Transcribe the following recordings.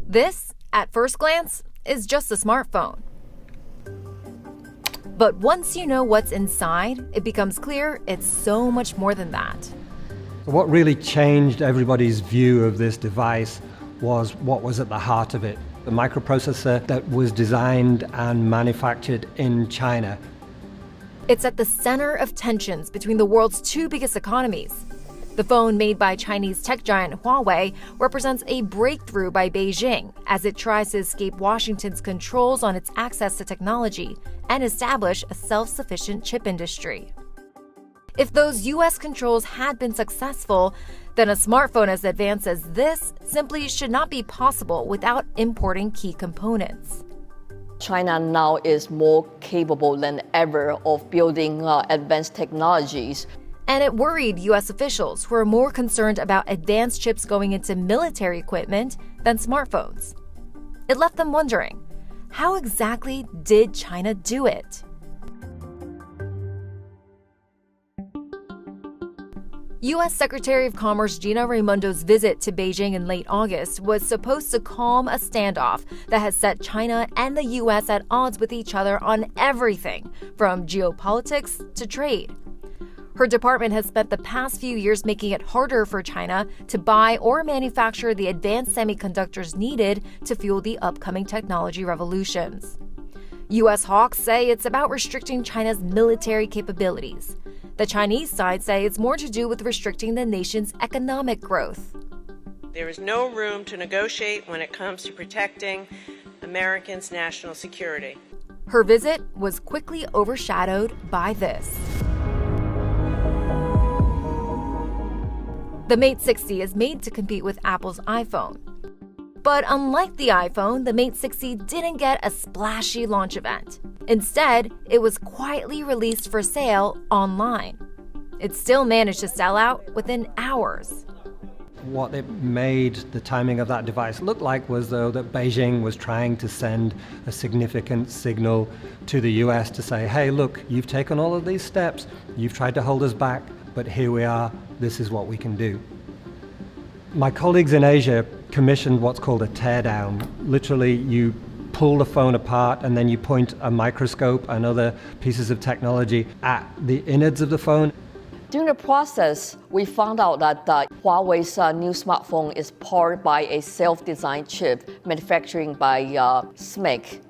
This, at first glance, is just a smartphone. But once you know what's inside, it becomes clear it's so much more than that. What really changed everybody's view of this device was what was at the heart of it. The microprocessor that was designed and manufactured in China. It's at the center of tensions between the world's two biggest economies. The phone made by Chinese tech giant Huawei represents a breakthrough by Beijing as it tries to escape Washington's controls on its access to technology and establish a self-sufficient chip industry. If those U.S. controls had been successful, then a smartphone as advanced as this simply should not be possible without importing key components. China now is more capable than ever of building advanced technologies. And it worried U.S. officials who are more concerned about advanced chips going into military equipment than smartphones. It left them wondering, how exactly did China do it? U.S. Secretary of Commerce Gina Raimondo's visit to Beijing in late August was supposed to calm a standoff that has set China and the U.S. at odds with each other on everything, from geopolitics to trade. Her department has spent the past few years making it harder for China to buy or manufacture the advanced semiconductors needed to fuel the upcoming technology revolutions. U.S. hawks say it's about restricting China's military capabilities. The Chinese side say it's more to do with restricting the nation's economic growth. There is no room to negotiate when it comes to protecting Americans' national security. Her visit was quickly overshadowed by this. The Mate 60 is made to compete with Apple's iPhone. But unlike the iPhone, the Mate 60 didn't get a splashy launch event. Instead, it was quietly released for sale online. It still managed to sell out within hours. What it made the timing of that device look like was, though, that Beijing was trying to send a significant signal to the US to say, hey, look, you've taken all of these steps, you've tried to hold us back, but here we are, this is what we can do. My colleagues in Asia commissioned what's called a teardown. Literally, you pull the phone apart and then you point a microscope and other pieces of technology at the innards of the phone. During the process, we found out that Huawei's new smartphone is powered by a self-designed chip manufactured by SMIC.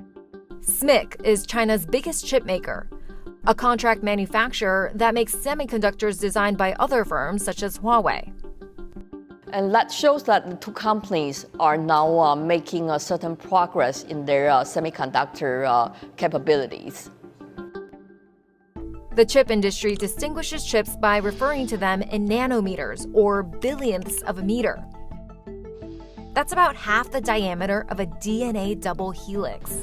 SMIC is China's biggest chip maker, a contract manufacturer that makes semiconductors designed by other firms such as Huawei. And that shows that the two companies are now making a certain progress in their semiconductor capabilities. The chip industry distinguishes chips by referring to them in nanometers, or billionths of a meter. That's about half the diameter of a DNA double helix.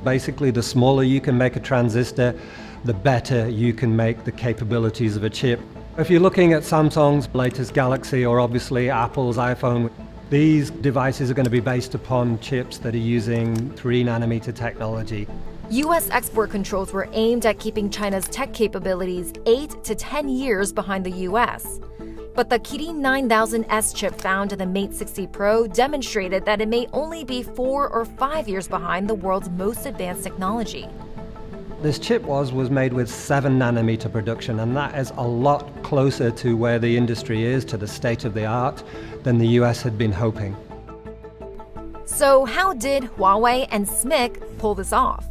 Basically, the smaller you can make a transistor, the better you can make the capabilities of a chip. If you're looking at Samsung's latest Galaxy or obviously Apple's iPhone, these devices are going to be based upon chips that are using 3nm technology. U.S. export controls were aimed at keeping China's tech capabilities 8 to 10 years behind the U.S. But the Kirin 9000S chip found in the Mate 60 Pro demonstrated that it may only be 4 or 5 years behind the world's most advanced technology. This chip was made with 7nm production, and that is a lot closer to where the industry is, to the state of the art, than the US had been hoping. So how did Huawei and SMIC pull this off?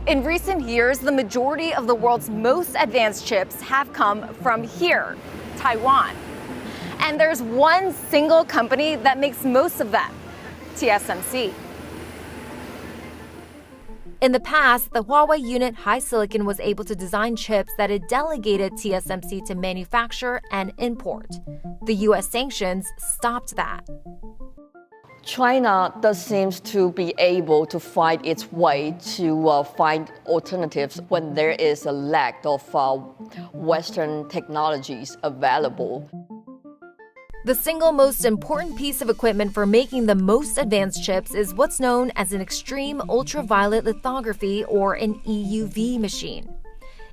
In recent years, the majority of the world's most advanced chips have come from here, Taiwan. And there's one single company that makes most of them, TSMC. In the past, the Huawei unit HiSilicon was able to design chips that it delegated TSMC to manufacture and import. The U.S. sanctions stopped that. China does seem to be able to find its way to find alternatives when there is a lack of Western technologies available. The single most important piece of equipment for making the most advanced chips is what's known as an extreme ultraviolet lithography, or an EUV machine.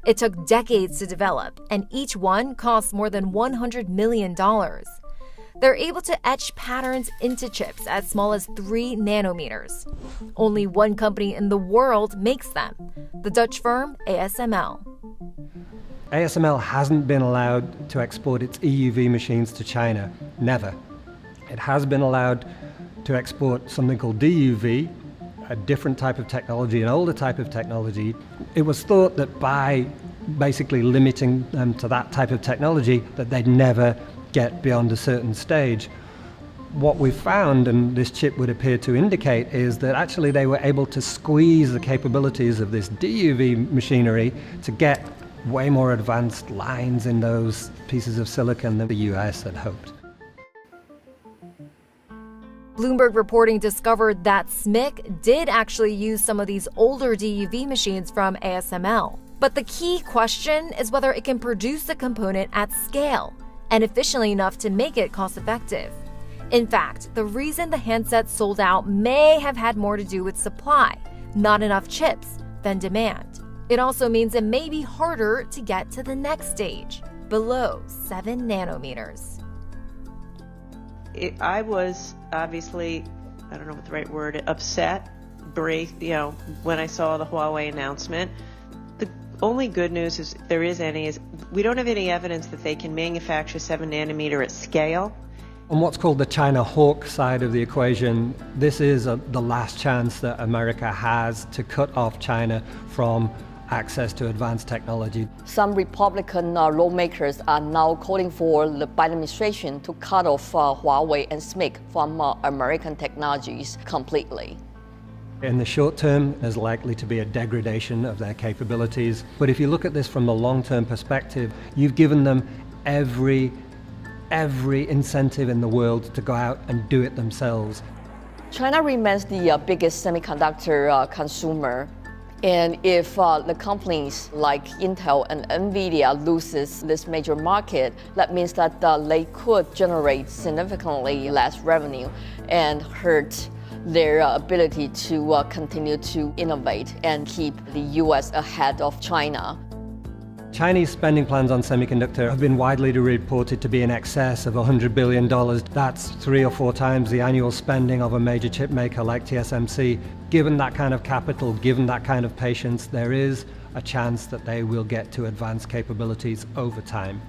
It took decades to develop, and each one costs more than $100 million. they're able to etch patterns into chips as small as 3 nanometers. Only one company in the world makes them, the Dutch firm ASML. ASML hasn't been allowed to export its EUV machines to China, never. It has been allowed to export something called DUV, a different type of technology, an older type of technology. It was thought that by basically limiting them to that type of technology, that they'd never get beyond a certain stage. What we found, and this chip would appear to indicate, is that actually they were able to squeeze the capabilities of this DUV machinery to get way more advanced lines in those pieces of silicon than the US had hoped. Bloomberg reporting discovered that SMIC did actually use some of these older DUV machines from ASML. But the key question is whether it can produce the component at scale and efficiently enough to make it cost-effective. In fact, the reason the handset sold out may have had more to do with supply, not enough chips, than demand. It also means it may be harder to get to the next stage, below 7 nanometers. I was obviously, I don't know what the right word, upset, when I saw the Huawei announcement. The only good news, is if there is any, is we don't have any evidence that they can manufacture 7 nanometer at scale. On what's called the China hawk side of the equation, this is the last chance that America has to cut off China from access to advanced technology. Some Republican lawmakers are now calling for the Biden administration to cut off Huawei and SMIC from American technologies completely. In the short term, there's likely to be a degradation of their capabilities. But if you look at this from a long-term perspective, you've given them every incentive in the world to go out and do it themselves. China remains the biggest semiconductor consumer. And if the companies like Intel and NVIDIA loses this major market, that means that they could generate significantly less revenue and hurt their ability to continue to innovate and keep the US ahead of China. Chinese spending plans on semiconductor have been widely reported to be in excess of $100 billion. That's 3 or 4 times the annual spending of a major chip maker like TSMC. Given that kind of capital, given that kind of patience, there is a chance that they will get to advanced capabilities over time.